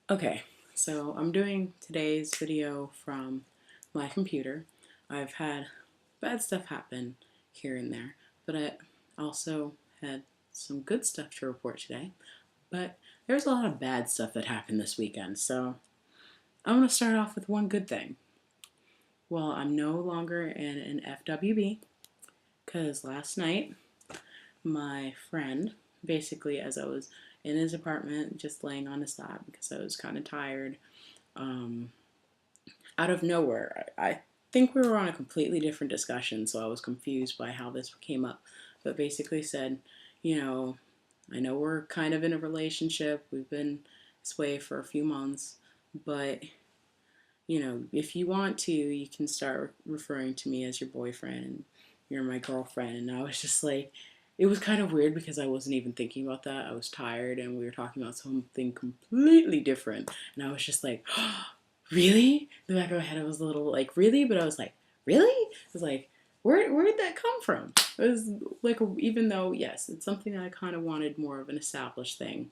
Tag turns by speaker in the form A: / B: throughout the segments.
A: Okay, so I'm doing today's video from my computer. I've had bad stuff happen here and there, but I also had some good stuff to report today. But there's a lot of bad stuff that happened this weekend, so I'm going to start off with one good thing. Well, I'm no longer in an FWB because last night my friend, basically as I was in his apartment just laying on his lap because I was kind of tired, um, out of nowhere. I think we were on a completely different discussion, so I was confused by how this came up. But basically said, you know, I know we're kind of in a relationship. We've been this way for a few months, but if you want to, you can start referring to me as your boyfriend and you're my girlfriend. And I was just like, it was kind of weird because I wasn't even thinking about that. I was tired and we were talking about something completely different. And I was just like, oh, really? In the back of my head, I was a little like, really? But I was like, really? I was like, where did that come from? It was like, even though, yes, it's something that I kind of wanted more of an established thing,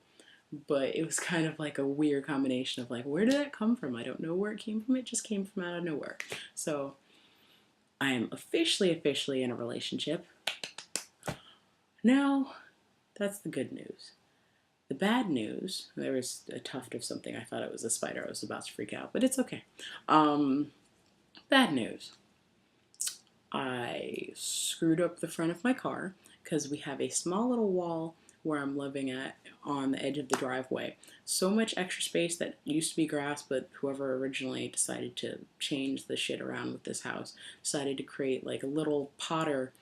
A: but it was kind of like a weird combination of like, where did that come from? I don't know where it came from. It just came from out of nowhere. So I am officially in a relationship. Now, that's the good news. The bad news, there was a tuft of something. I thought it was a spider. I was about to freak out, but it's okay. Bad news. I screwed up the front of my car because we have a small little wall where I'm living at on the edge of the driveway. So much extra space that used to be grass, but whoever originally decided to change the shit around with this house decided to create like a little Potter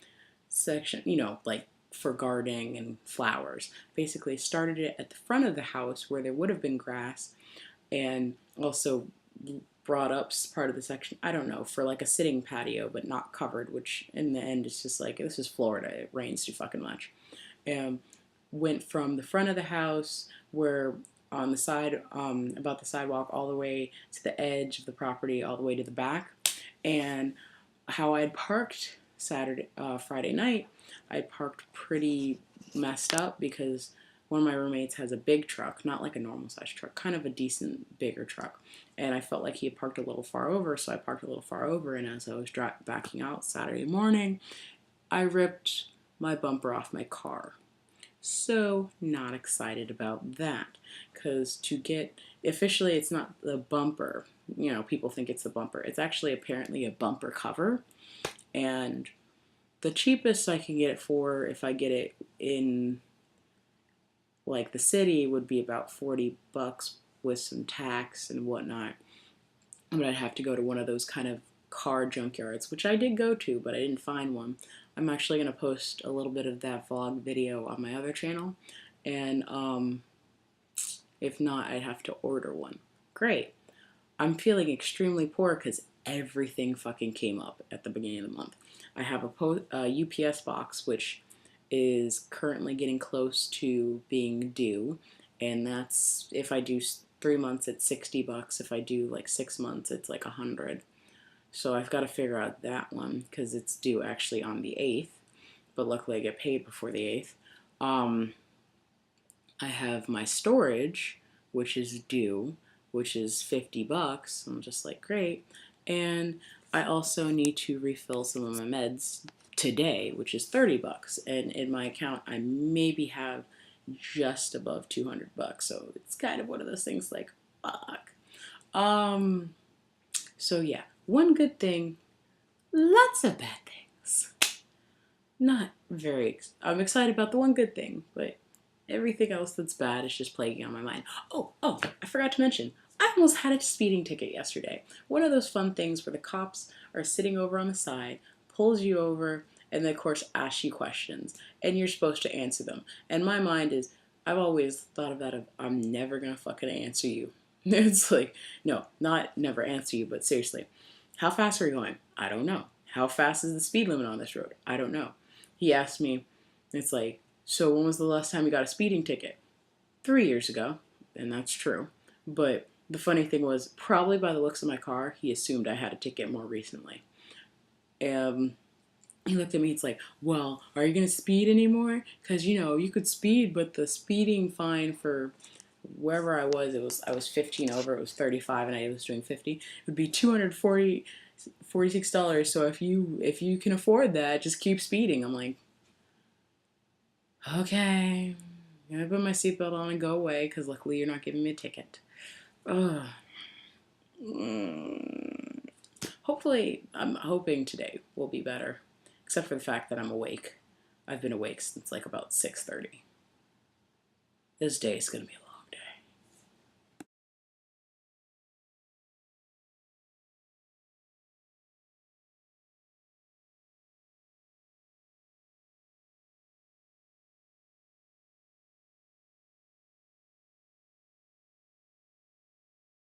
A: section, like for gardening and flowers. Basically started it at the front of the house where there would have been grass, and also brought up part of the section, I don't know, for like a sitting patio but not covered, which in the end it's just like, this is Florida, it rains too fucking much. And went from the front of the house where on the side, about the sidewalk, all the way to the edge of the property, all the way to the back. And how I had parked Friday night, I parked pretty messed up because one of my roommates has a big truck, not like a normal size truck, kind of a decent bigger truck. And I felt like he had parked a little far over, so I parked a little far over. And as I was backing out Saturday morning, I ripped my bumper off my car. So not excited about that, because to get officially, it's not the bumper. People think it's the bumper. It's actually apparently a bumper cover, and the cheapest I can get it for, if I get it in like the city, would be about $40 with some tax and whatnot. But I'd have to go to one of those kind of car junkyards, which I did go to, but I didn't find one. I'm actually going to post a little bit of that vlog video on my other channel, and if not, I'd have to order one. Great. I'm feeling extremely poor because everything fucking came up at the beginning of the month. I have a UPS box, which is currently getting close to being due, and that's, if I do 3 months, it's $60. If I do like 6 months, it's like 100. So I've got to figure out that one because it's due actually on the 8th, but luckily I get paid before the 8th. I have my storage, which is due, which is $50. I'm just like, great. And I also need to refill some of my meds today, which is $30. And in my account, I maybe have just above $200. So it's kind of one of those things like, fuck. Um, so yeah, one good thing, lots of bad things. Not very, I'm excited about the one good thing, but everything else that's bad is just plaguing on my mind. Oh, I forgot to mention, I almost had a speeding ticket yesterday. One of those fun things where the cops are sitting over on the side, pulls you over, and then of course asks you questions, and you're supposed to answer them. And my mind is, I've always thought of that of, I'm never gonna fucking answer you. It's like, no, not never answer you, but seriously, how fast are you going? I don't know. How fast is the speed limit on this road? I don't know. He asked me, it's like, so when was the last time you got a speeding ticket? 3 years ago, and that's true. But the funny thing was, probably by the looks of my car, he assumed I had a ticket more recently. He looked at me, it's like, well, are you going to speed anymore? Because, you could speed, but the speeding fine for wherever I was I was 15 over, it was 35, and I was doing 50. It would be $246. So if you can afford that, just keep speeding. I'm like, okay, I'm gonna put my seatbelt on and go away because luckily you're not giving me a ticket. Ugh. Hopefully, I'm hoping today will be better, except for the fact that I'm awake. I've been awake since like about 6:30. This day is gonna be